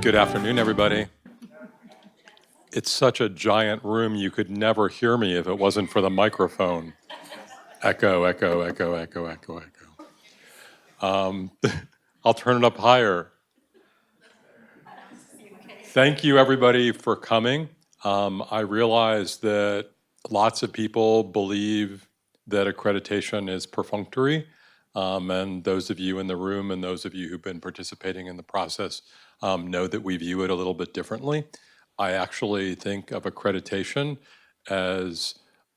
Good afternoon, everybody. It's such a giant room, you could never hear me if it wasn't for the microphone. Echo, echo, echo, echo, echo, echo. I'll turn it up higher. Thank you, everybody, for coming. I realize that lots of people believe that accreditation is perfunctory, and those of you in the room and those of you who've been participating in the process know that we view it a little bit differently. I actually think of accreditation as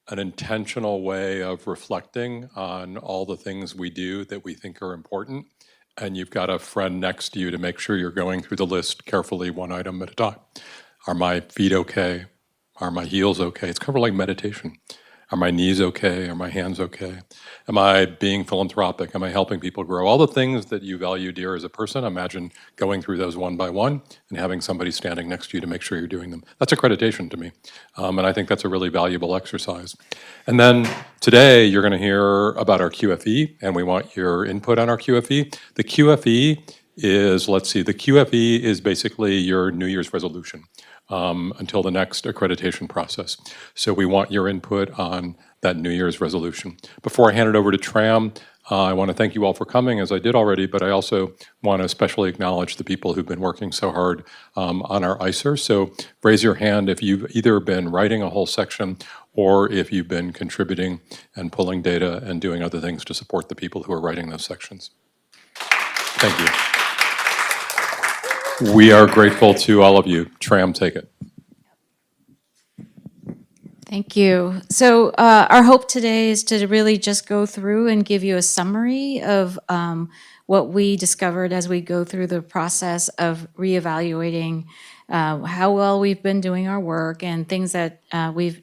an intentional way of reflecting on all the things we do that we think are important. And you've got a friend next to you to make sure you're going through the list carefully, one item at a time. Are my feet okay? Are my heels okay? It's kind of like meditation. Are my knees okay? Are my hands okay? Am I being philanthropic? Am I helping people grow? All the things that you value dear as a person, imagine going through those one by one and having somebody standing next to you to make sure you're doing them. That's accreditation to me. And I think that's a really valuable exercise. And then today you're going to hear about our QFE, and we want your input on our QFE. The QFE is, the QFE is basically your New Year's resolution. Until the next accreditation process. So we want your input on that New Year's resolution. Before I hand it over to Tram, I want to thank you all for coming, as I did already, but I also want to especially acknowledge the people who've been working so hard on our ISER. So raise your hand if you've either been writing a whole section or if you've been contributing and pulling data and doing other things to support the people who are writing those sections. Thank you. We are grateful to all of you. Tram, take it. Thank you. So our hope today is to really just go through and give you a summary of what we discovered as we go through the process of reevaluating how well we've been doing our work and things that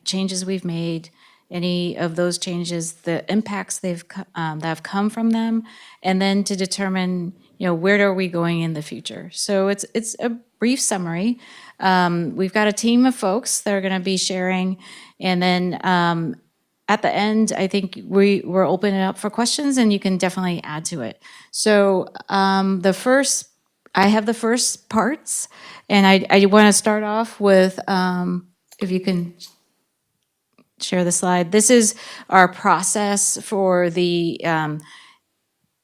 changes we've made, any of those changes, the impacts that have come from them, and then to determine, where are we going in the future. So it's a brief summary. We've got a team of folks that are going to be sharing, and then at the end, I think we're opening it up for questions, and you can definitely add to it. So I have the first parts, and I want to start off with, if you can share the slide. This is our process for the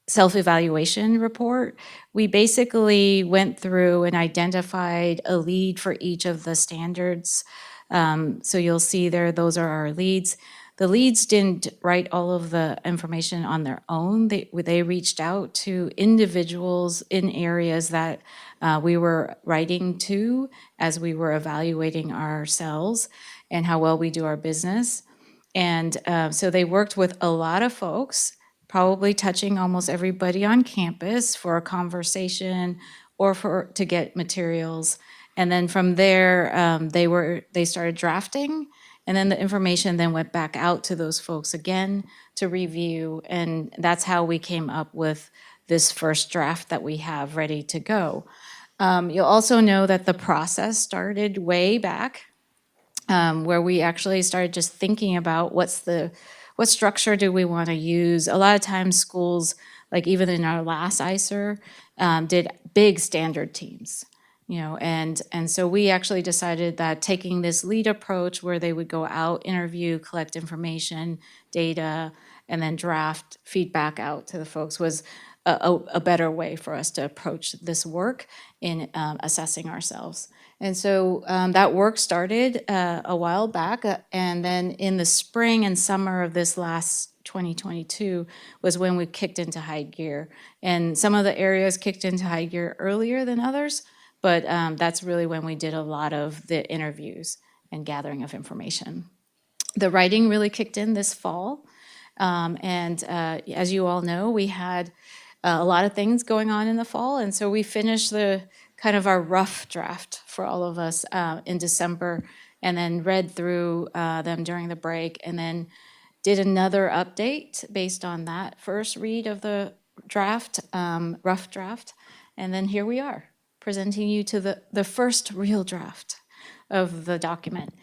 self-evaluation report. We basically went through and identified a lead for each of the standards. So you'll see there, those are our leads. The leads didn't write all of the information on their own. They reached out to individuals in areas that we were writing to as we were evaluating ourselves and how well we do our business. And so they worked with a lot of folks, probably touching almost everybody on campus for a conversation or to get materials. And then from there, they started drafting, and then the information then went back out to those folks again to review, and that's how we came up with this first draft that we have ready to go. You'll also know that the process started way back, where we actually started just thinking about what structure do we want to use. A lot of times schools, like even in our last ISER, did big standard teams, and so we actually decided that taking this lead approach where they would go out, interview, collect information, data, and then draft feedback out to the folks was a better way for us to approach this work in assessing ourselves. And so that work started a while back, and then in the spring and summer of this last 2022 was when we kicked into high gear. And some of the areas kicked into high gear earlier than others, but that's really when we did a lot of the interviews and gathering of information. The writing really kicked in this fall, and as you all know, we had a lot of things going on in the fall, and so we finished kind of our rough draft for all of us in December, and then read through them during the break, and then did another update based on that first read of the draft, rough draft, and then here we are, presenting you to the first real draft of the document.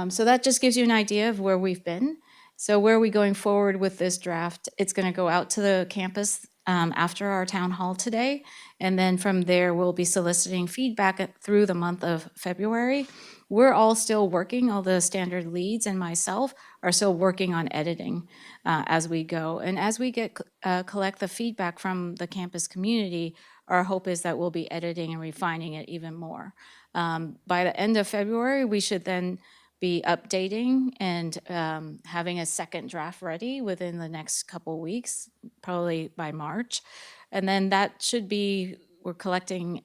So that just gives you an idea of where we've been. So where are we going forward with this draft? It's going to go out to the campus after our town hall today. And then from there, we'll be soliciting feedback through the month of February. We're all still working, all the standard leads and myself are still working on editing as we go. And as we collect the feedback from the campus community, our hope is that we'll be editing and refining it even more. By the end of February, we should then be updating and having a second draft ready within the next couple weeks, probably by March. And then that should be, we're collecting,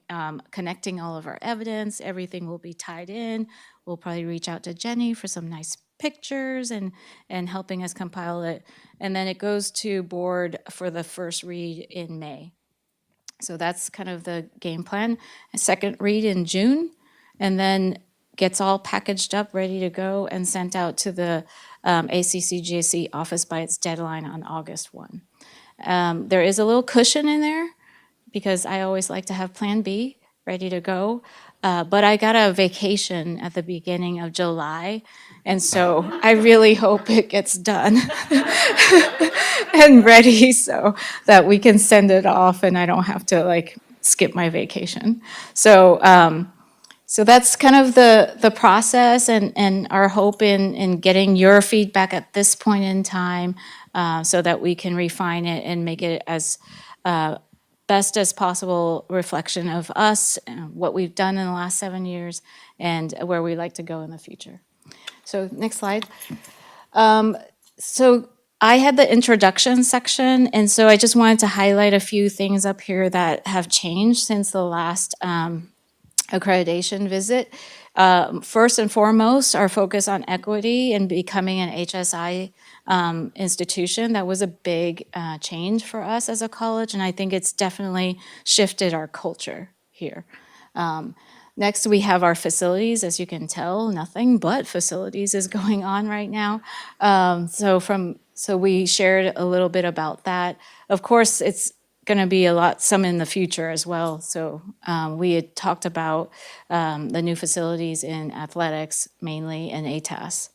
connecting all of our evidence, everything will be tied in. We'll probably reach out to Jenny for some nice pictures and helping us compile it. And then it goes to board for the first read in May. So that's kind of the game plan. A second read in June, and then gets all packaged up, ready to go, and sent out to the ACCGC office by its deadline on August 1. There is a little cushion in there because I always like to have Plan B ready to go. But I got a vacation at the beginning of July, and so I really hope it gets done and ready so that we can send it off and I don't have to like skip my vacation. So so that's kind of the process and our hope in getting your feedback at this point in time so that we can refine it and make it as best as possible reflection of us, what we've done in the last 7 years, and where we'd like to go in the future. So next slide. So I had the introduction section, and so I just wanted to highlight a few things up here that have changed since the last accreditation visit. First and foremost, our focus on equity and becoming an HSI institution. That was a big change for us as a college, and I think it's definitely shifted our culture here. Next, we have our facilities. As you can tell, nothing but facilities is going on right now. So we shared a little bit about that. Of course, it's going to be some in the future as well. So we had talked about the new facilities in athletics mainly and ATAS.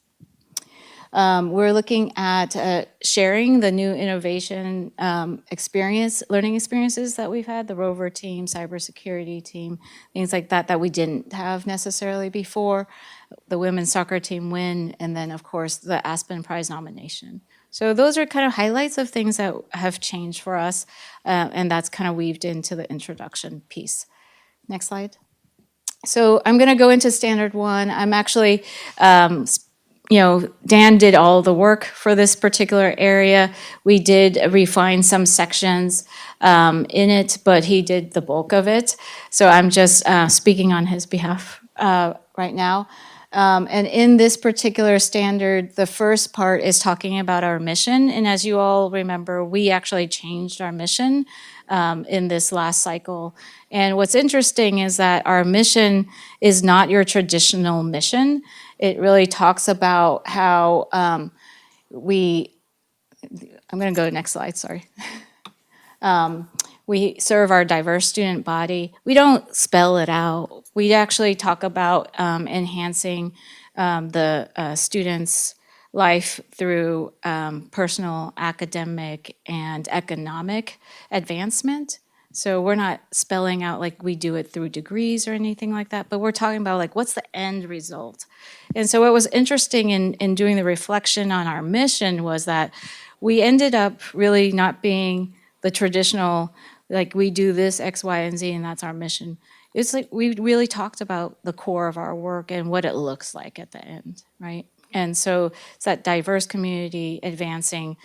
We're looking at sharing the new innovation learning experiences that we've had, the Rover team, cybersecurity team, things like that we didn't have necessarily before, the women's soccer team win, and then of course the Aspen Prize nomination. So those are kind of highlights of things that have changed for us, and that's kind of weaved into the introduction piece. Next slide. So I'm going to go into standard one. I'm actually Dan did all the work for this particular area. We did refine some sections in it, but he did the bulk of it. So I'm just speaking on his behalf right now. And in this particular standard, the first part is talking about our mission. And as you all remember, we actually changed our mission in this last cycle. And what's interesting is that our mission is not your traditional mission. It really talks about how I'm going to go to the next slide, sorry. We serve our diverse student body. We don't spell it out. We actually talk about enhancing the students' life through personal, academic, and economic advancement. So we're not spelling out like we do it through degrees or anything like that, but we're talking about like what's the end result. And so what was interesting in doing the reflection on our mission was that we ended up really not being the traditional, like we do this X, Y, and Z, and that's our mission. It's like we really talked about the core of our work and what it looks like at the end, right? And so it's that diverse community advancing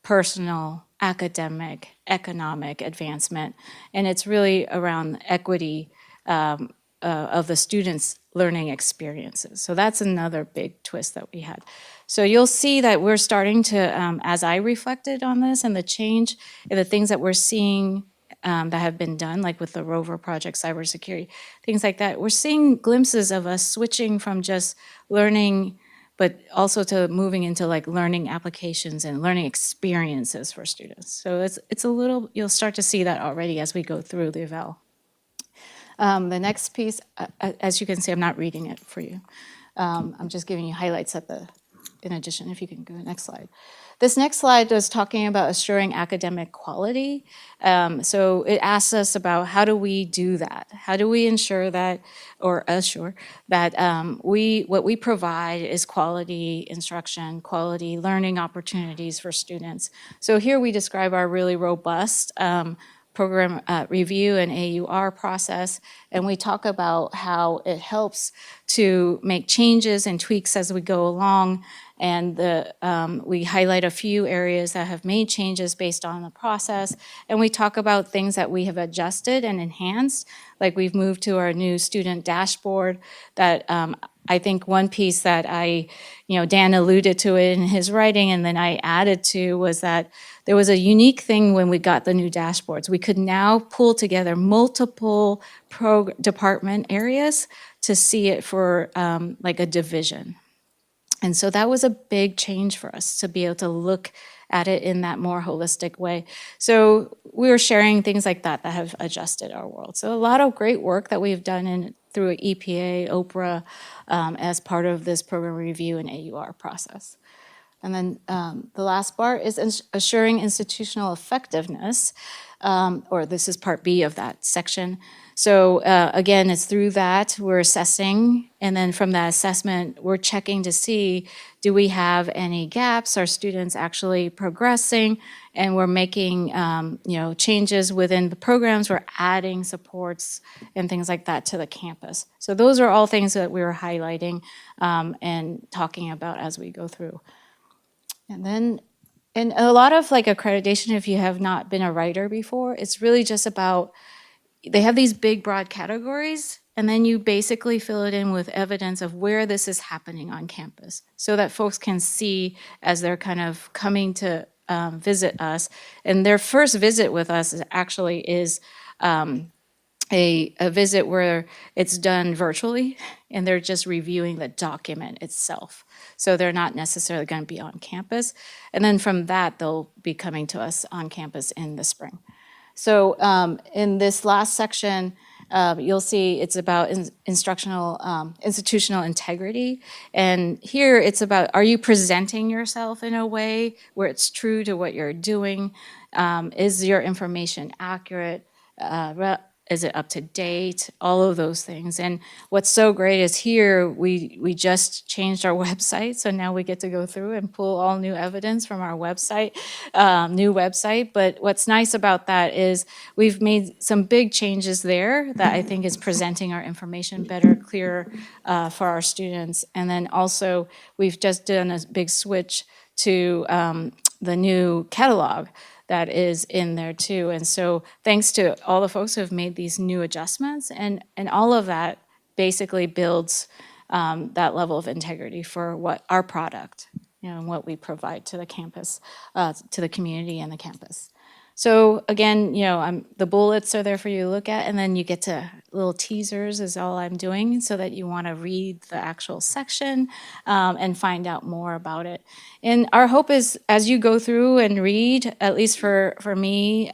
personal, academic, economic advancement. And it's really around equity of the students' learning experiences. So that's another big twist that we had. So you'll see that we're starting to, as I reflected on this and the change and the things that we're seeing that have been done, like with the Rover project, cybersecurity, things like that, we're seeing glimpses of us switching from just learning but also to moving into like learning applications and learning experiences for students. So it's a little, you'll start to see that already as we go through the eval. The next piece, as you can see, I'm not reading it for you. I'm just giving you highlights in addition, if you can go to the next slide. This next slide was talking about assuring academic quality. So it asks us about how do we do that? How do we ensure that, or assure that what we provide is quality instruction, quality learning opportunities for students. So here we describe our really robust program review and AUR process, and we talk about how it helps to make changes and tweaks as we go along, and we highlight a few areas that have made changes based on the process, and we talk about things that we have adjusted and enhanced, like we've moved to our new student dashboard that I think one piece that Dan alluded to it in his writing and then I added to was that there was a unique thing when we got the new dashboards. We could now pull together multiple department areas to see it for like a division. And so that was a big change for us to be able to look at it in that more holistic way. So we were sharing things like that that have adjusted our world. So a lot of great work that we've done through EPA, OPRA, as part of this program review and AUR process. And then the last part is assuring institutional effectiveness, or this is part B of that section. So again, it's through that we're assessing, and then from that assessment, we're checking to see, do we have any gaps? Are students actually progressing? And we're making changes within the programs. We're adding supports and things like that to the campus. So those are all things that we were highlighting and talking about as we go through. And then, and a lot of like accreditation, if you have not been a writer before, it's really just about, they have these big broad categories, and then you basically fill it in with evidence of where this is happening on campus so that folks can see as they're kind of coming to visit us. And their first visit with us is actually a visit where it's done virtually and they're just reviewing the document itself. So they're not necessarily going to be on campus. And then from that, they'll be coming to us on campus in the spring. So in this last section, you'll see it's about institutional integrity. And here it's about, are you presenting yourself in a way where it's true to what you're doing? Is your information accurate? Is it up to date? All of those things. And what's so great is here, we just changed our website. So now we get to go through and pull all new evidence from our website, new website. But what's nice about that is we've made some big changes there that I think is presenting our information better, clearer for our students. And then also we've just done a big switch to the new catalog that is in there too. And so thanks to all the folks who have made these new adjustments, and all of that basically builds that level of integrity for what our product, and what we provide to the campus, to the community and the campus. So again, the bullets are there for you to look at, and then you get to little teasers is all I'm doing so that you want to read the actual section and find out more about it. And our hope is as you go through and read, at least for me,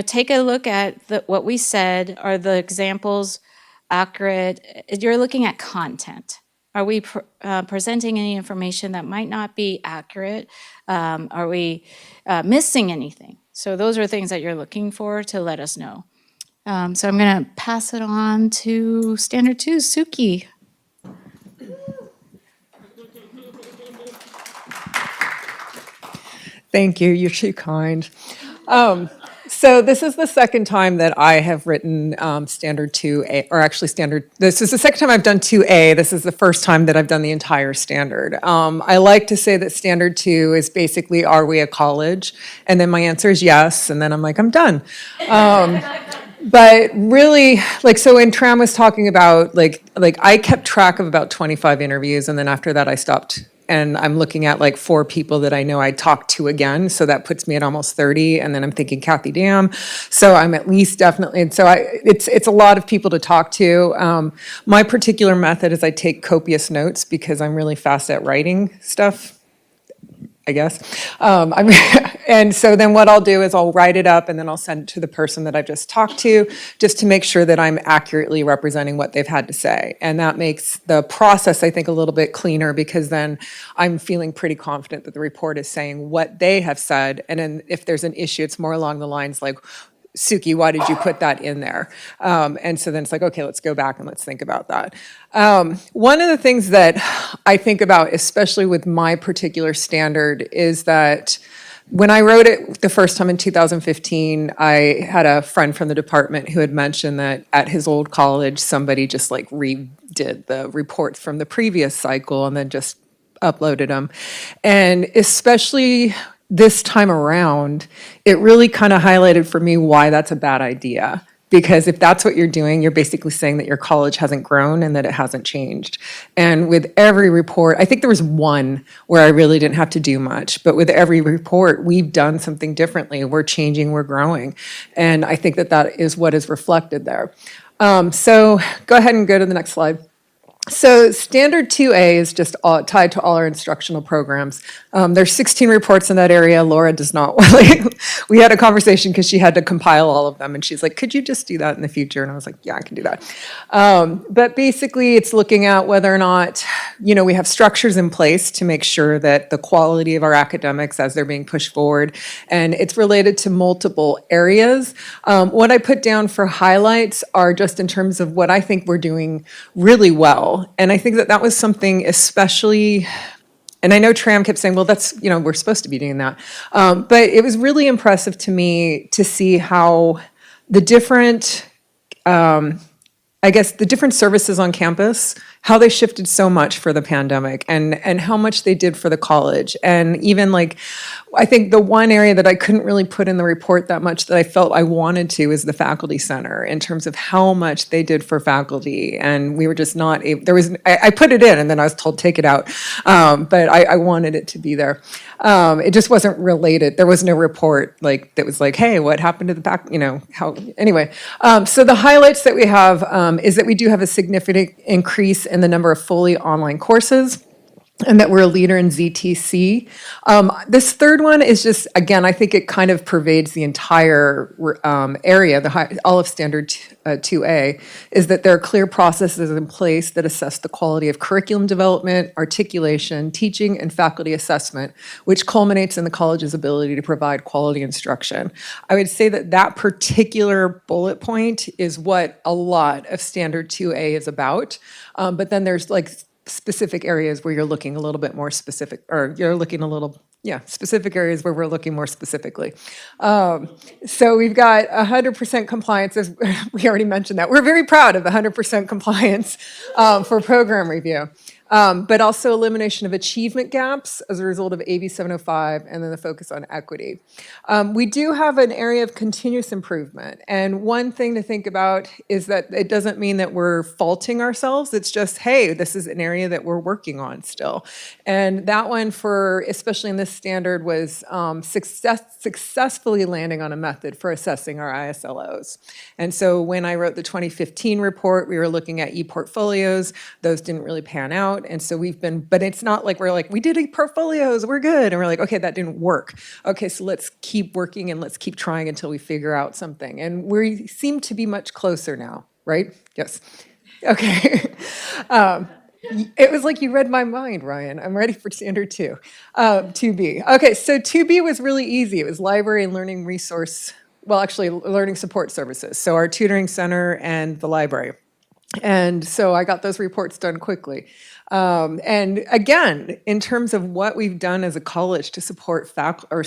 take a look at what we said. Are the examples accurate? You're looking at content. Are we presenting any information that might not be accurate? Are we missing anything? So those are things that you're looking for to let us know. So I'm going to pass it on to Standard 2, Suki. Thank you. You're too kind. So this is the second time that I have written Standard 2A, or actually this is the second time I've done 2A. This is the first time that I've done the entire standard. I like to say that Standard 2 is basically, are we a college? And then my answer is yes, and then I'm like, I'm done. But really, so when Tram was talking about, I kept track of about 25 interviews, and then after that I stopped. And I'm looking at 4 people that I know I talked to again. So that puts me at almost 30. And then I'm thinking, Kathy, damn. So I'm at least definitely, and so it's a lot of people to talk to. My particular method is I take copious notes because I'm really fast at writing stuff. I guess. And so then what I'll do is I'll write it up and then I'll send it to the person that I've just talked to, just to make sure that I'm accurately representing what they've had to say. And that makes the process, I think, a little bit cleaner, because then I'm feeling pretty confident that the report is saying what they have said. And then if there's an issue, it's more along the lines like, Suki, why did you put that in there? And so then it's like, okay, let's go back and let's think about that. One of the things that I think about, especially with my particular standard, is that when I wrote it the first time in 2015, I had a friend from the department who had mentioned that at his old college, somebody just like redid the reports from the previous cycle and then just uploaded them. And especially this time around, it really kind of highlighted for me why that's a bad idea. Because if that's what you're doing, you're basically saying that your college hasn't grown and that it hasn't changed. And with every report, I think there was one where I really didn't have to do much, but with every report, we've done something differently. We're changing, we're growing. And I think that that is what is reflected there. So go ahead and go to the next slide. So standard 2A is just tied to all our instructional programs. There's 16 reports in that area. Laura does not, we had a conversation because she had to compile all of them and she's like, could you just do that in the future? And I was like, yeah, I can do that. But basically it's looking at whether or not, we have structures in place to make sure that the quality of our academics as they're being pushed forward, and it's related to multiple areas. What I put down for highlights are just in terms of what I think we're doing really well. And I think that that was something especially, and I know Tram kept saying, well, that's, we're supposed to be doing that. But it was really impressive to me to see how the different, the different services on campus, how they shifted so much for the pandemic and how much they did for the college. And even I think the one area that I couldn't really put in the report that much that I felt I wanted to is the faculty center in terms of how much they did for faculty. And we were just not able, I put it in and then I was told, take it out. But I wanted it to be there. It just wasn't related. There was no report that was like, hey, what happened to the back, anyway. So the highlights that we have is that we do have a significant increase in the number of fully online courses, and that we're a leader in ZTC. This third one is just, again, I think it kind of pervades the entire area, all of Standard 2A, is that there are clear processes in place that assess the quality of curriculum development, articulation, teaching, and faculty assessment, which culminates in the college's ability to provide quality instruction. I would say that that particular bullet point is what a lot of Standard 2A is about, but then there's specific areas where you're looking a little bit more specific, or you're looking specific areas where we're looking more specifically. So we've got 100% compliance, as we already mentioned that. We're very proud of the 100% compliance for program review. But also elimination of achievement gaps as a result of AB 705, and then the focus on equity. We do have an area of continuous improvement, and one thing to think about is that it doesn't mean that we're faulting ourselves. It's just, hey, this is an area that we're working on still. And that one, especially in this standard, was successfully landing on a method for assessing our ISLOs. And so when I wrote the 2015 report, we were looking at e-portfolios. Those didn't really pan out. And so but it's not like we're like, we did e-portfolios, we're good. And we're like, okay, that didn't work. Okay, so let's keep working and let's keep trying until we figure out something. And we seem to be much closer now, right? Yes. Okay. It was like you read my mind, Ryan. I'm ready for standard 2B. Okay, so 2B was really easy. It was library and learning learning support services. So our tutoring center and the library. And so I got those reports done quickly. And again, in terms of what we've done as a college to support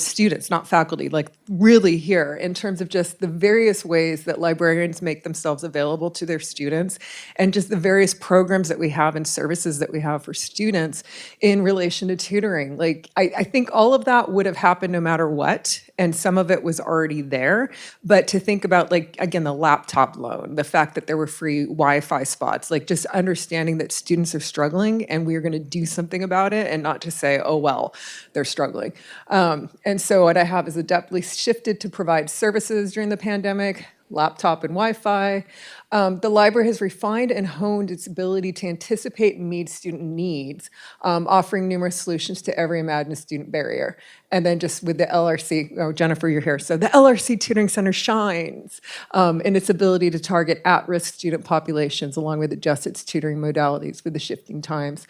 students, not faculty, really here, in terms of just the various ways that librarians make themselves available to their students, and just the various programs that we have and services that we have for students in relation to tutoring. I think all of that would have happened no matter what, and some of it was already there. But to think about, again, the laptop loan, the fact that there were free Wi-Fi spots, just understanding that students are struggling and we are going to do something about it, and not just say, oh, well, they're struggling. And so what I have is adeptly shifted to provide services during the pandemic. laptop and Wi-Fi. The library has refined and honed its ability to anticipate and meet student needs, offering numerous solutions to every imagined student barrier. And then just with the LRC, oh, Jennifer, you're here. So the LRC Tutoring Center shines in its ability to target at-risk student populations, along with adjust its tutoring modalities with the shifting times.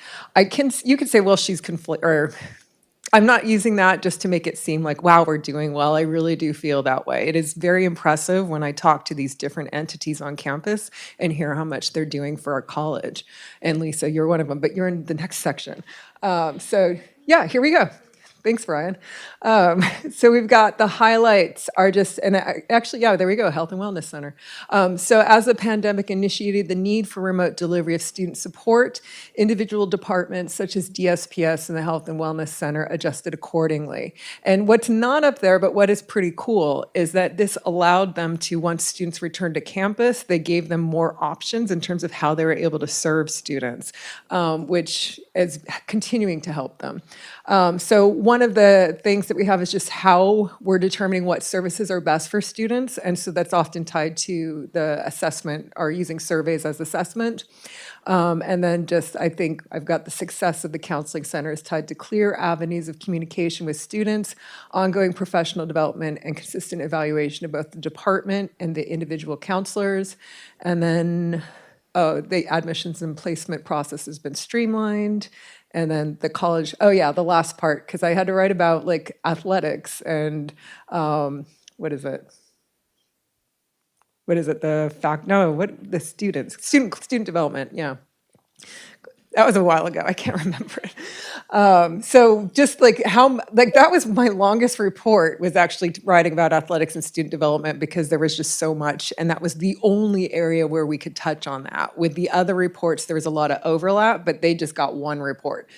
You could say, well, she's or I'm not using that just to make it seem like, wow, we're doing well. I really do feel that way. It is very impressive when I talk to these different entities on campus and hear how much they're doing for our college. And Lisa, you're one of them, but you're in the next section. So yeah, here we go. Thanks, Brian. So we've got the highlights are just, and actually, yeah, there we go, Health and Wellness Center. So as the pandemic initiated the need for remote delivery of student support, individual departments such as DSPS and the Health and Wellness Center adjusted accordingly. And what's not up there, but what is pretty cool, is that this allowed them to, once students returned to campus, they gave them more options in terms of how they were able to serve students, which is continuing to help them. So one of the things that we have is just how we're determining what services are best for students. And so that's often tied to the assessment or using surveys as assessment. And then just, I think I've got the success of the counseling center is tied to clear avenues of communication with students, ongoing professional development, and consistent evaluation of both the department and the individual counselors. And then, the admissions and placement process has been streamlined. And then the college, oh yeah, the last part, because I had to write about like athletics and what is it? What is it? Student development, yeah. That was a while ago. I can't remember it. So just like that was my longest report, was actually writing about athletics and student development, because there was just so much. And that was the only area where we could touch on that. With the other reports, there was a lot of overlap, but they just got one report.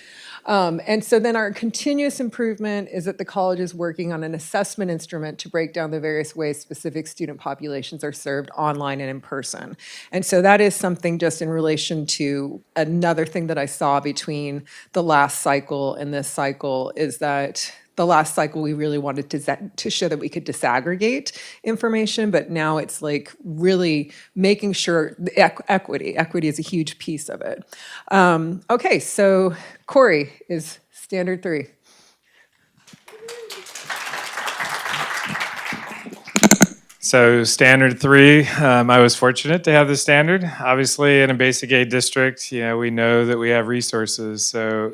And so then our continuous improvement is that the college is working on an assessment instrument to break down the various ways specific student populations are served online and in person. And so that is something just in relation to another thing that I saw between the last cycle and this cycle, is that the last cycle we really wanted to show that we could disaggregate information, but now it's like really making sure equity is a huge piece of it. Okay, so Corey is standard 3. So standard 3, I was fortunate to have the standard. Obviously, in a basic aid district, we know that we have resources. So,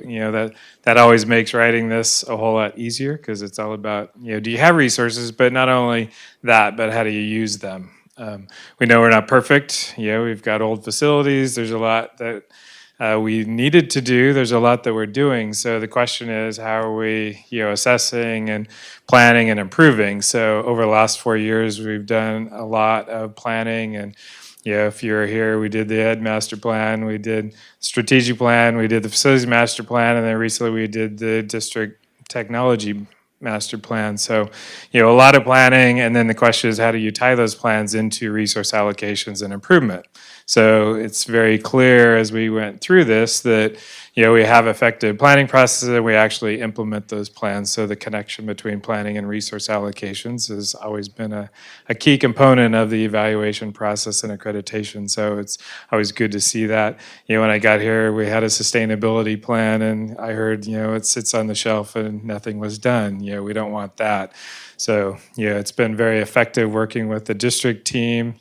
that always makes writing this a whole lot easier, because it's all about, do you have resources? But not only that, but how do you use them? We know we're not perfect. We've got old facilities. There's a lot that we needed to do. There's a lot that we're doing. So the question is, how are we, assessing and planning and improving? So over the last 4 years, we've done a lot of planning. And if you're here, we did the Ed Master Plan, we did strategic plan, we did the Facilities Master Plan, and then recently we did the District Technology Master Plan. So, a lot of planning, and then the question is, how do you tie those plans into resource allocations and improvement? So it's very clear as we went through this that, we have effective planning processes and we actually implement those plans. So the connection between planning and resource allocations has always been a key component of the evaluation process and accreditation. So it's always good to see that. When I got here, we had a sustainability plan, and I heard, it sits on the shelf and nothing was done. We don't want that. So, it's been very effective working with the district team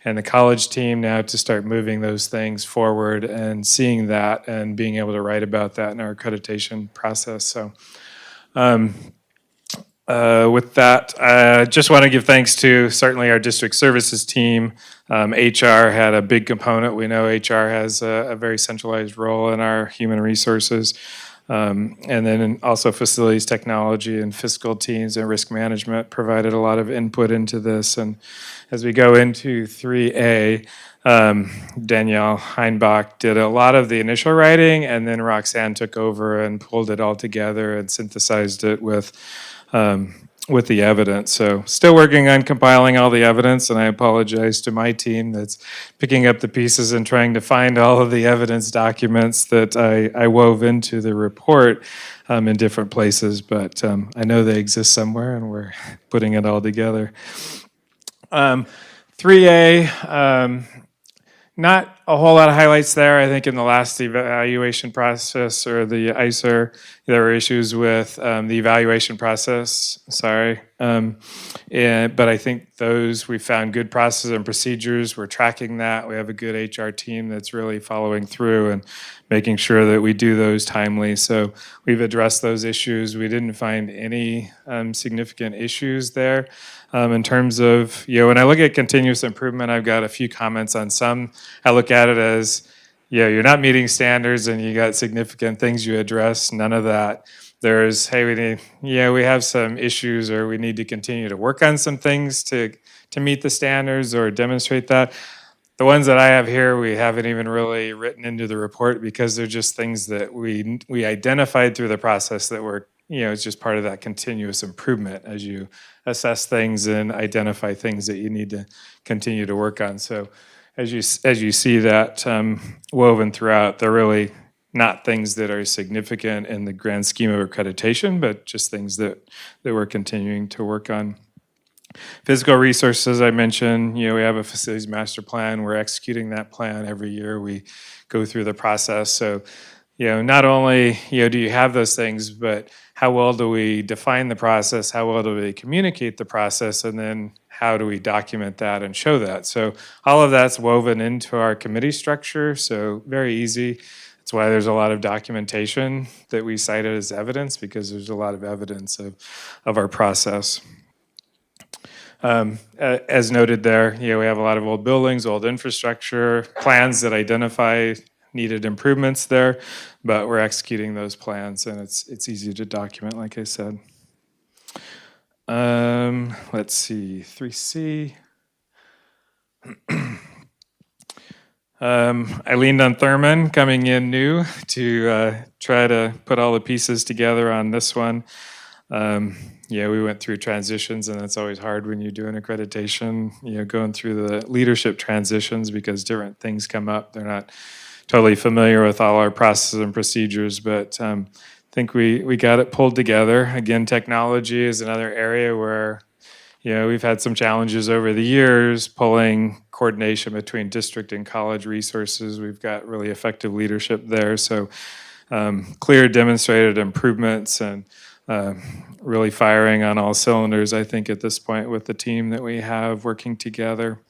and the college team now to start moving those things forward and seeing that and being able to write about that in our accreditation process. So, with that, I just want to give thanks to certainly our district services team. HR had a big component. We know HR has a very centralized role in our human resources. And then also facilities technology and fiscal teams and risk management provided a lot of input into this. And as we go into 3A, Danielle Heinbach did a lot of the initial writing, and then Roxanne took over and pulled it all together and synthesized it with the evidence. So still working on compiling all the evidence, and I apologize to my team that's picking up the pieces and trying to find all of the evidence documents that I wove into the report in different places, but I know they exist somewhere and we're putting it all together. 3A, not a whole lot of highlights there. I think in the last evaluation process or the ISER, there were issues with the evaluation process, sorry. But I think those, we found good processes and procedures. We're tracking that. We have a good HR team that's really following through and making sure that we do those timely. So we've addressed those issues. We didn't find any significant issues there. In terms of, when I look at continuous improvement, I've got a few comments on some. I look at it as, you're not meeting standards and you got significant things you address, none of that. There's, hey, we have some issues or we need to continue to work on some things to meet the standards or demonstrate that. The ones that I have here, we haven't even really written into the report because they're just things that we identified through the process that were, it's just part of that continuous improvement as you assess things and identify things that you need to continue to work on. So as you see that woven throughout, they're really not things that are significant in the grand scheme of accreditation, but just things that we're continuing to work on. Physical resources, I mentioned, we have a facilities master plan. We're executing that plan every year. We go through the process. So, not only, do you have those things, but how well do we define the process? How well do we communicate the process? And then how do we document that and show that? So all of that's woven into our committee structure. So very easy. That's why there's a lot of documentation that we cited as evidence, because there's a lot of evidence of our process. As noted there, we have a lot of old buildings, old infrastructure, plans that identify needed improvements there, but we're executing those plans and it's easy to document, like I said. Let's see, 3C. I leaned on Thurman coming in new to try to put all the pieces together on this one. We went through transitions, and it's always hard when you do an accreditation, going through the leadership transitions because different things come up. They're not totally familiar with all our processes and procedures, but I think we got it pulled together. Again, technology is another area where we've had some challenges over the years, pulling coordination between district and college resources. We've got really effective leadership there. So clear demonstrated improvements and really firing on all cylinders, I think, at this point with the team that we have working together.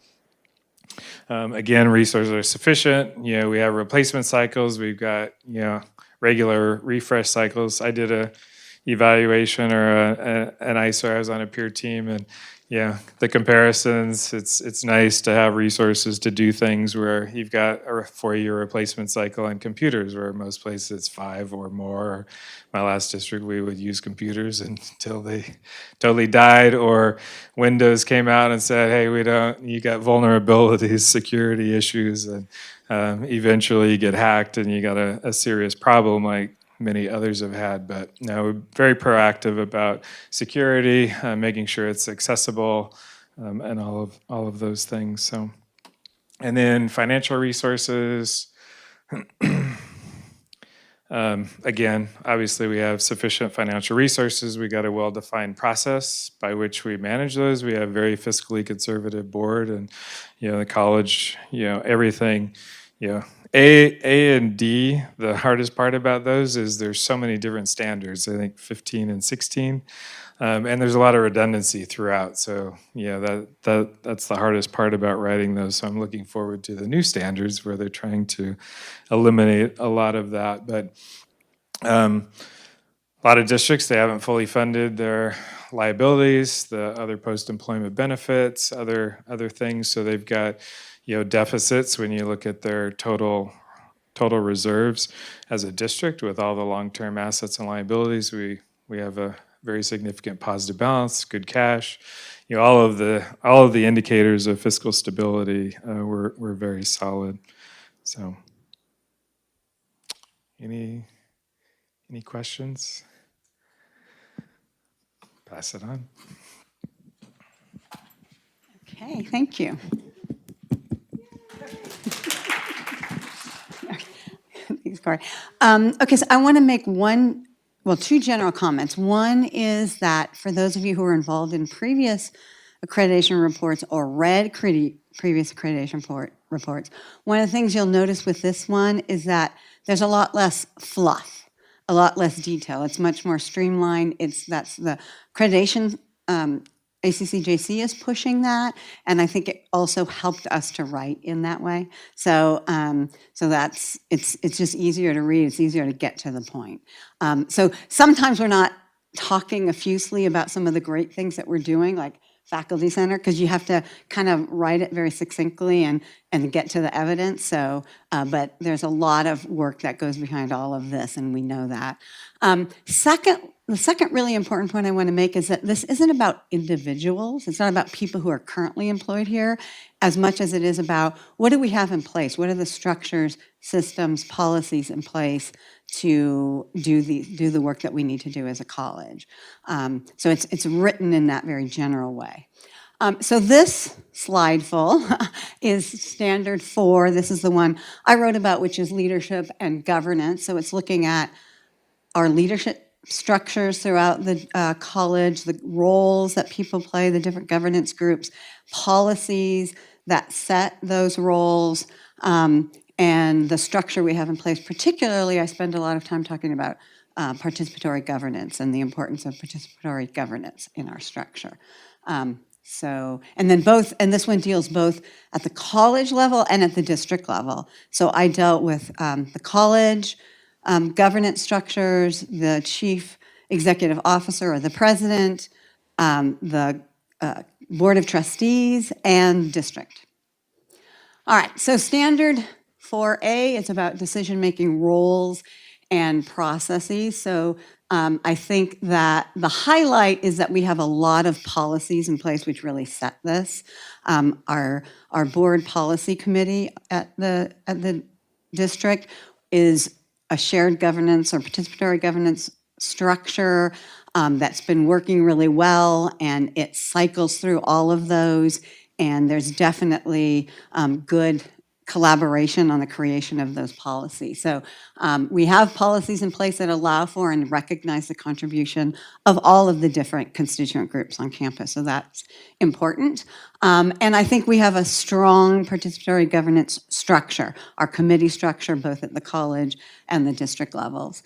Again, resources are sufficient. We have replacement cycles. We've got, regular refresh cycles. I did a evaluation or an ISER. I was on a peer team, and the comparisons, it's nice to have resources to do things where you've got a 4-year replacement cycle on computers, where most places it's 5 or more. My last district, we would use computers until they totally died, or Windows came out and said, hey, you got vulnerabilities, security issues, and eventually you get hacked and you got a serious problem like many others have had. But now we're very proactive about security, making sure it's accessible, and all of those things. So, and then financial resources. Again, obviously we have sufficient financial resources. We got a well-defined process by which we manage those. We have a very fiscally conservative board, and the college, everything, A and D, the hardest part about those is there's so many different standards, I think 15 and 16, and there's a lot of redundancy throughout. So that's the hardest part about writing those. So I'm looking forward to the new standards where they're trying to eliminate a lot of that. But a lot of districts, they haven't fully funded their liabilities, the other post-employment benefits, other things. So they've got deficits when you look at their total reserves as a district with all the long-term assets and liabilities. We have a very significant positive balance, good cash. All of the indicators of fiscal stability were very solid. So, any questions? Pass it on. Okay, thank you. Thanks, Corey. Okay, so I want to make two general comments. One is that for those of you who were involved in previous accreditation reports or read previous accreditation reports, one of the things you'll notice with this one is that there's a lot less fluff, a lot less detail. It's much more streamlined. That's the accreditation. ACCJC is pushing that, and I think it also helped us to write in that way. So, it's just easier to read. It's easier to get to the point. So sometimes we're not talking effusively about some of the great things that we're doing, like Faculty Center, because you have to kind of write it very succinctly and get to the evidence. So, but there's a lot of work that goes behind all of this, and we know that. The second really important point I want to make is that this isn't about individuals. It's not about people who are currently employed here as much as it is about what do we have in place? What are the structures, systems, policies in place to do the work that we need to do as a college? So it's written in that very general way. So this slide full is standard 4. This is the one I wrote about, which is leadership and governance. So it's looking at our leadership structures throughout the college, the roles that people play, the different governance groups, policies that set those roles, and the structure we have in place. Particularly, I spend a lot of time talking about participatory governance and the importance of participatory governance in our structure. And this one deals both at the college level and at the district level. So I dealt with the college governance structures, the chief executive officer or the president, the board of trustees, and district. All right, so standard 4A is about decision-making roles and processes. So I think that the highlight is that we have a lot of policies in place which really set this. Our board policy committee at the district is a shared governance or participatory governance structure that's been working really well, and it cycles through all of those, and there's definitely good collaboration on the creation of those policies. So we have policies in place that allow for and recognize the contribution of all of the different constituent groups on campus. So that's important. And I think we have a strong participatory governance structure, our committee structure, both at the college and the district levels.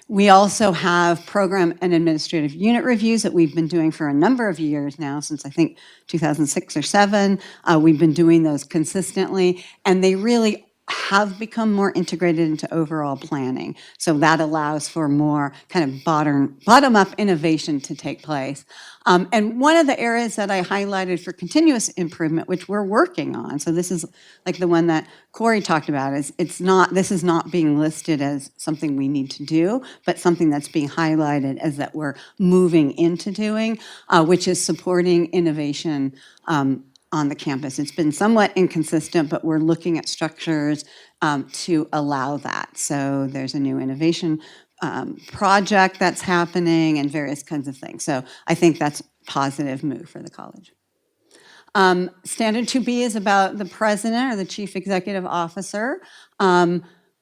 We also have program and administrative unit reviews that we've been doing for a number of years now, since I think 2006 or 7. We've been doing those consistently, and they really have become more integrated into overall planning. So that allows for more kind of bottom-up innovation to take place. And one of the areas that I highlighted for continuous improvement, which we're working on, so this is like the one that Corey talked about, is this is not being listed as something we need to do, but something that's being highlighted as that we're moving into doing, which is supporting innovation on the campus. It's been somewhat inconsistent, but we're looking at structures to allow that. So there's a new innovation project that's happening and various kinds of things. So I think that's a positive move for the college. Standard 2B is about the president or the chief executive officer.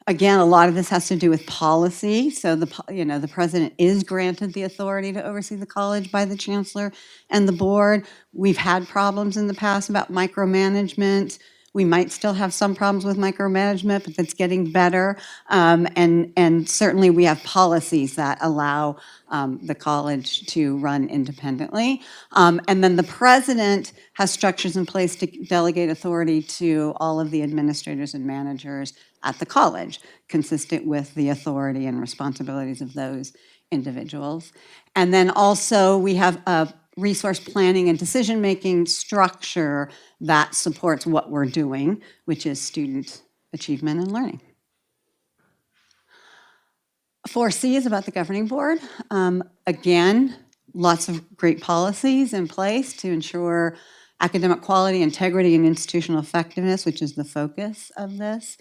Again, a lot of this has to do with policy. So the president is granted the authority to oversee the college by the chancellor and the board. We've had problems in the past about micromanagement. We might still have some problems with micromanagement, but that's getting better. And certainly we have policies that allow the college to run independently. And then the president has structures in place to delegate authority to all of the administrators and managers at the college, consistent with the authority and responsibilities of those individuals. And then also we have a resource planning and decision-making structure that supports what we're doing, which is student achievement and learning. 4C is about the governing board. Again, lots of great policies in place to ensure academic quality, integrity, and institutional effectiveness, which is the focus of this.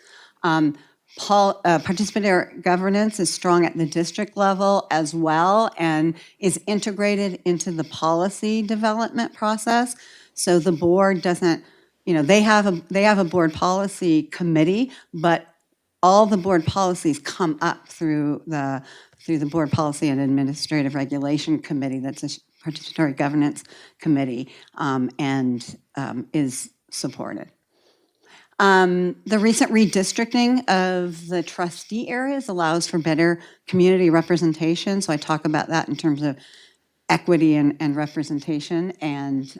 Participatory governance is strong at the district level as well and is integrated into the policy development process. So the board doesn't, they have a board policy committee, but all the board policies come up through the Board Policy and Administrative Regulation Committee. That's a participatory governance committee, and is supported. The recent redistricting of the trustee areas allows for better community representation. So I talk about that in terms of equity and representation, and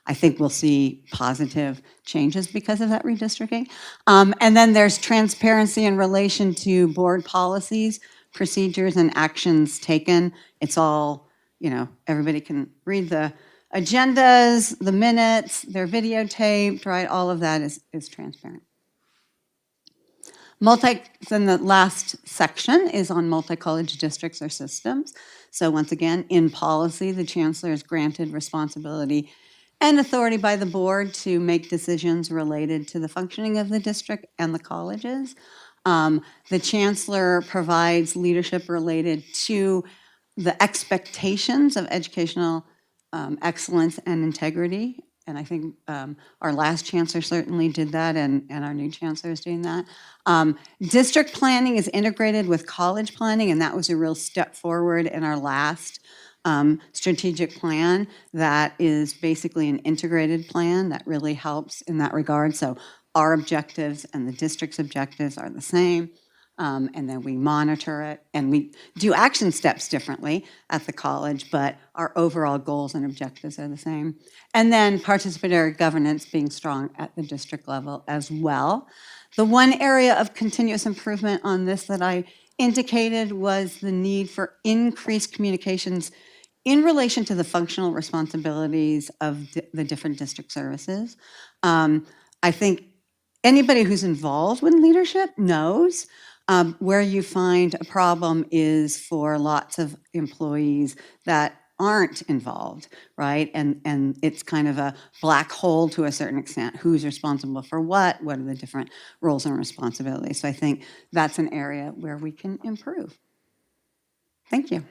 I think we'll see positive changes because of that redistricting. And then there's transparency in relation to board policies, procedures, and actions taken. It's all, everybody can read the agendas, the minutes, they're videotaped, right? All of that is transparent. Then the last section is on multi-college districts or systems. So once again, in policy, the chancellor is granted responsibility and authority by the board to make decisions related to the functioning of the district and the colleges. The chancellor provides leadership related to the expectations of educational excellence and integrity. And I think our last chancellor certainly did that, and our new chancellor is doing that. District planning is integrated with college planning, and that was a real step forward in our last strategic plan. That is basically an integrated plan that really helps in that regard. So our objectives and the district's objectives are the same. And then we monitor it, and we do action steps differently at the college, but our overall goals and objectives are the same. And then participatory governance being strong at the district level as well. The one area of continuous improvement on this that I indicated was the need for increased communications in relation to the functional responsibilities of the different district services. I think anybody who's involved with leadership knows where you find a problem is for lots of employees that aren't involved, right? And it's kind of a black hole to a certain extent. Who's responsible for what? What are the different roles and responsibilities? So I think that's an area where we can improve. Thank you.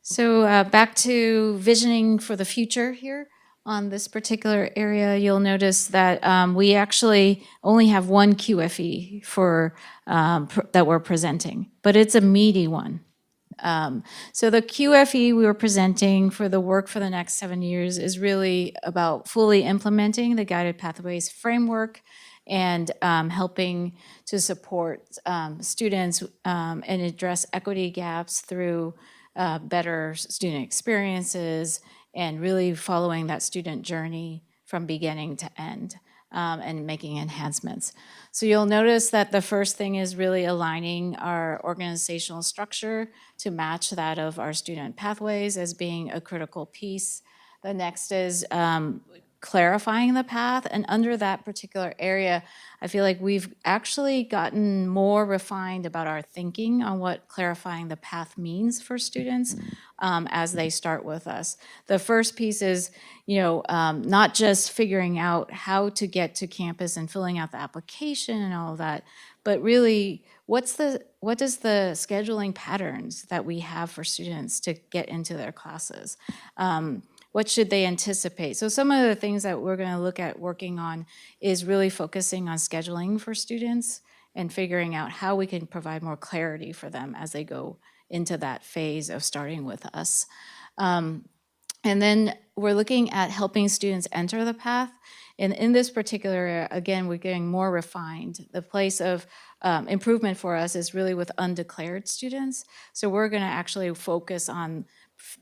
So back to visioning for the future here. On this particular area, you'll notice that we actually only have one QFE for that we're presenting, but it's a meaty one. So the QFE we were presenting for the work for the next 7 years is really about fully implementing the Guided Pathways framework and helping to support students and address equity gaps through better student experiences and really following that student journey from beginning to end and making enhancements. So you'll notice that the first thing is really aligning our organizational structure to match that of our student pathways as being a critical piece. The next is clarifying the path, and under that particular area, I feel like we've actually gotten more refined about our thinking on what clarifying the path means for students as they start with us. The first piece is, not just figuring out how to get to campus and filling out the application and all of that, but really what is the scheduling patterns that we have for students to get into their classes? What should they anticipate? So some of the things that we're going to look at working on is really focusing on scheduling for students and figuring out how we can provide more clarity for them as they go into that phase of starting with us. And then we're looking at helping students enter the path. And in this particular area, again, we're getting more refined. The place of improvement for us is really with undeclared students. So we're going to actually focus on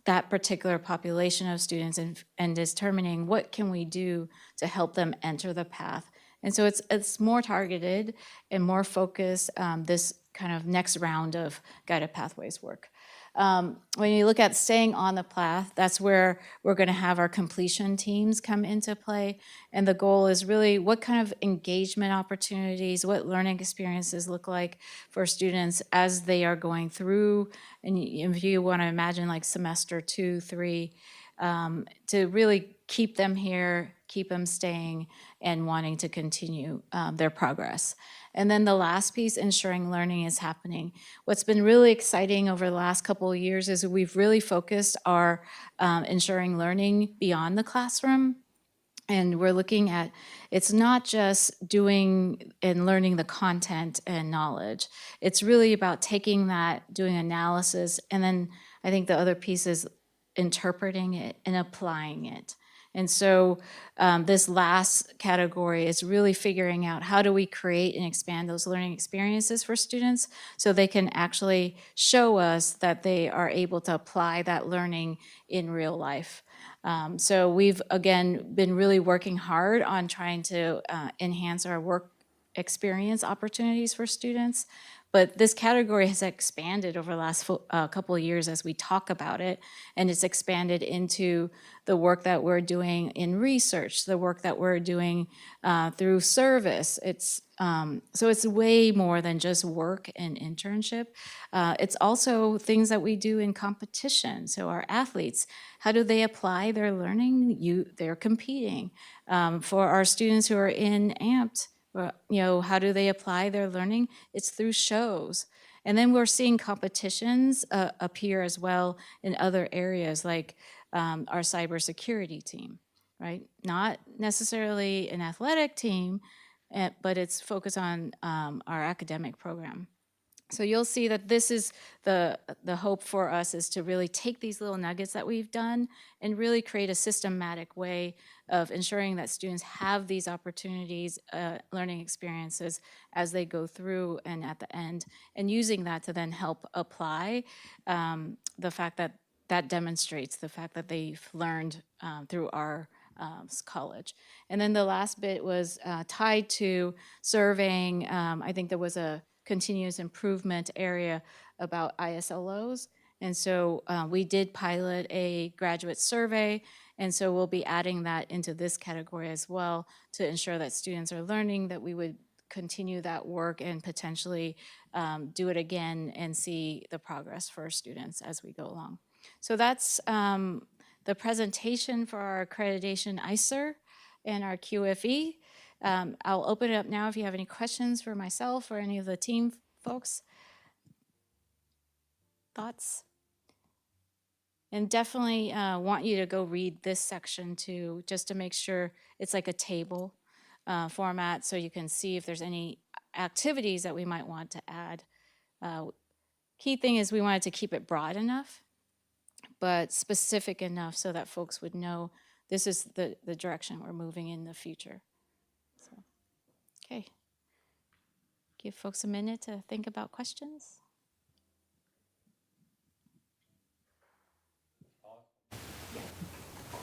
that particular population of students and determining what can we do to help them enter the path. And so it's more targeted and more focused, this kind of next round of Guided Pathways work. When you look at staying on the path, that's where we're going to have our completion teams come into play. And the goal is really what kind of engagement opportunities, what learning experiences look like for students as they are going through. And if you want to imagine like semester 2, 3, to really keep them here, keep them staying, and wanting to continue their progress. And then the last piece, ensuring learning is happening. What's been really exciting over the last couple of years is we've really focused our ensuring learning beyond the classroom. And we're looking at, it's not just doing and learning the content and knowledge. It's really about taking that, doing analysis, and then I think the other piece is interpreting it and applying it. And so this last category is really figuring out how do we create and expand those learning experiences for students so they can actually show us that they are able to apply that learning in real life. So we've, again, been really working hard on trying to enhance our work experience opportunities for students. But this category has expanded over the last couple of years as we talk about it, and it's expanded into the work that we're doing in research, the work that we're doing through service. So it's way more than just work and internship. It's also things that we do in competition. So our athletes, how do they apply their learning? They're competing. For our students who are in AMPed, how do they apply their learning? It's through shows. And then we're seeing competitions appear as well in other areas, like our cybersecurity team, right? Not necessarily an athletic team, but it's focused on our academic program. So you'll see that this is the hope for us, is to really take these little nuggets that we've done and really create a systematic way of ensuring that students have these opportunities, learning experiences as they go through and at the end, and using that to then help apply the fact that that demonstrates the fact that they've learned through our college. And then the last bit was tied to surveying. I think there was a continuous improvement area about ISLOs. And so we did pilot a graduate survey, and so we'll be adding that into this category as well to ensure that students are learning, that we would continue that work and potentially do it again and see the progress for students as we go along. So that's the presentation for our accreditation ISER and our QFE. I'll open it up now if you have any questions for myself or any of the team folks. Thoughts? And definitely want you to go read this section too, just to make sure it's like a table format so you can see if there's any activities that we might want to add. Key thing is we wanted to keep it broad enough, but specific enough so that folks would know this is the direction we're moving in the future. So, okay. Give folks a minute to think about questions.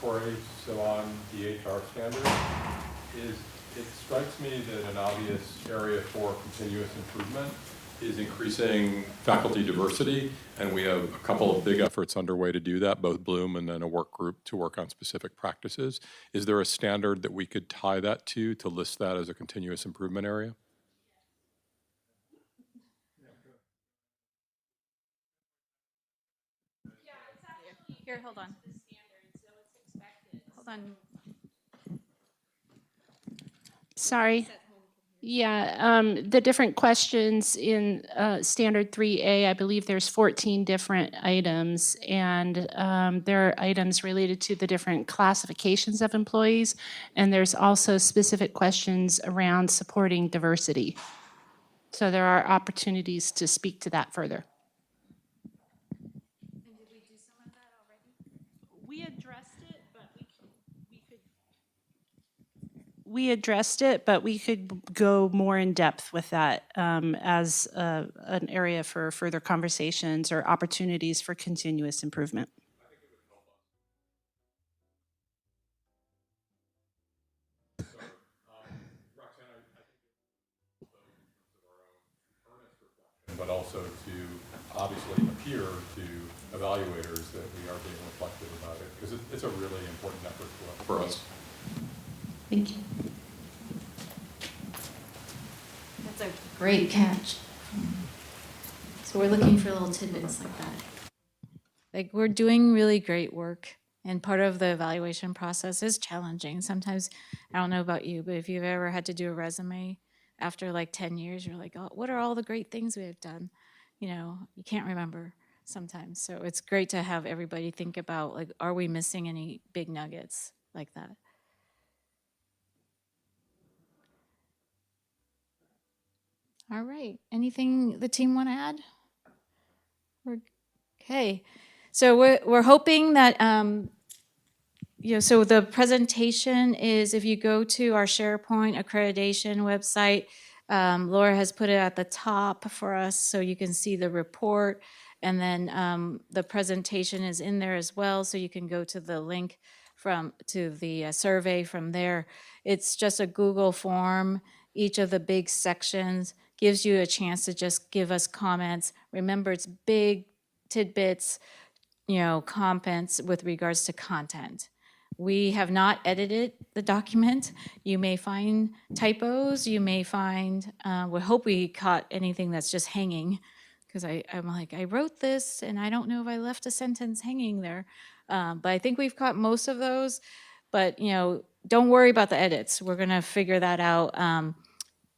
Corey, so on the HR standard, it strikes me that an obvious area for continuous improvement is increasing faculty diversity, and we have a couple of big efforts underway to do that, both Bloom and then a work group to work on specific practices. Is there a standard that we could tie that to list that as a continuous improvement area? Here, hold on. Hold on. Sorry. Yeah, the different questions in Standard 3A, I believe there's 14 different items, and there are items related to the different classifications of employees, and there's also specific questions around supporting diversity. So there are opportunities to speak to that further. We addressed it, but we could go more in depth with that as an area for further conversations or opportunities for continuous improvement. But also to obviously appear to evaluators that we are being reflective about it, because it's a really important effort for us. Thank you. That's a great catch. So we're looking for little tidbits like that. Like, we're doing really great work, and part of the evaluation process is challenging. Sometimes, I don't know about you, but if you've ever had to do a resume after like 10 years, you're like, oh, what are all the great things we have done? You know, you can't remember sometimes. So it's great to have everybody think about, like, are we missing any big nuggets like that? All right. Anything the team want to add? Okay. So we're hoping that so the presentation is, if you go to our SharePoint accreditation website, Laura has put it at the top for us so you can see the report. And then the presentation is in there as well, so you can go to the link to the survey from there. It's just a Google form. Each of the big sections gives you a chance to just give us comments. Remember, it's big tidbits, comments with regards to content. We have not edited the document. You may find typos, you may find, we hope we caught anything that's just hanging, because I'm like, I wrote this and I don't know if I left a sentence hanging there. But I think we've caught most of those. But, don't worry about the edits. We're gonna figure that out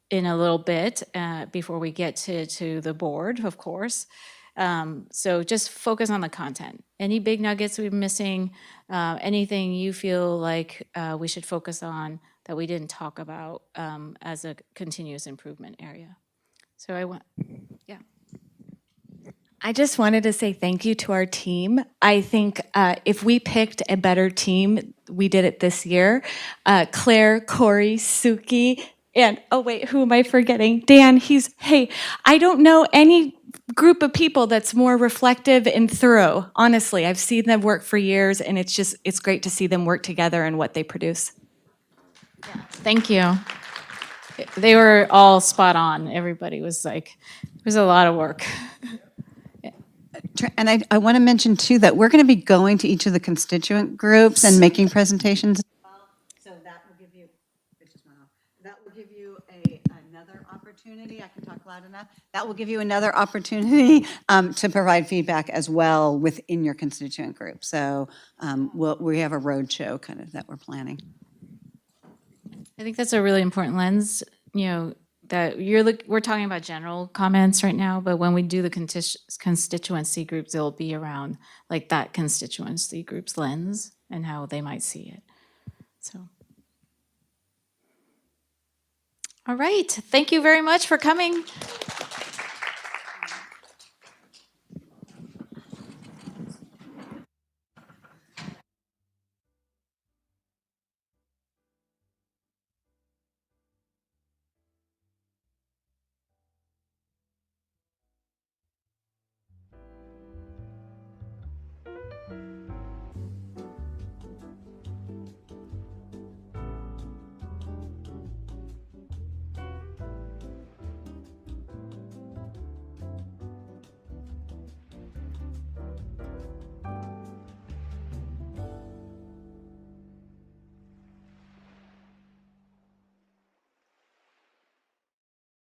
in a little bit before we get to the board, of course. So just focus on the content. Any big nuggets we're missing, anything you feel like we should focus on that we didn't talk about as a continuous improvement area. So I just wanted to say thank you to our team. I think if we picked a better team, we did it this year. Claire, Corey, Suki, and oh wait, who am I forgetting? Dan, I don't know any group of people that's more reflective and thorough. Honestly, I've seen them work for years, and it's great to see them work together and what they produce. thank you. They were all spot on. Everybody was like, it was a lot of work. And I want to mention too that we're going to be going to each of the constituent groups and making presentations. So that will give you, another opportunity. I can talk loud enough. That will give you another opportunity to provide feedback as well within your constituent group. So we have a roadshow kind of that we're planning. I think that's a really important lens, that we're talking about general comments right now, but when we do the constituency groups, it'll be around like that constituency group's lens and how they might see it. So, all right, thank you very much for coming.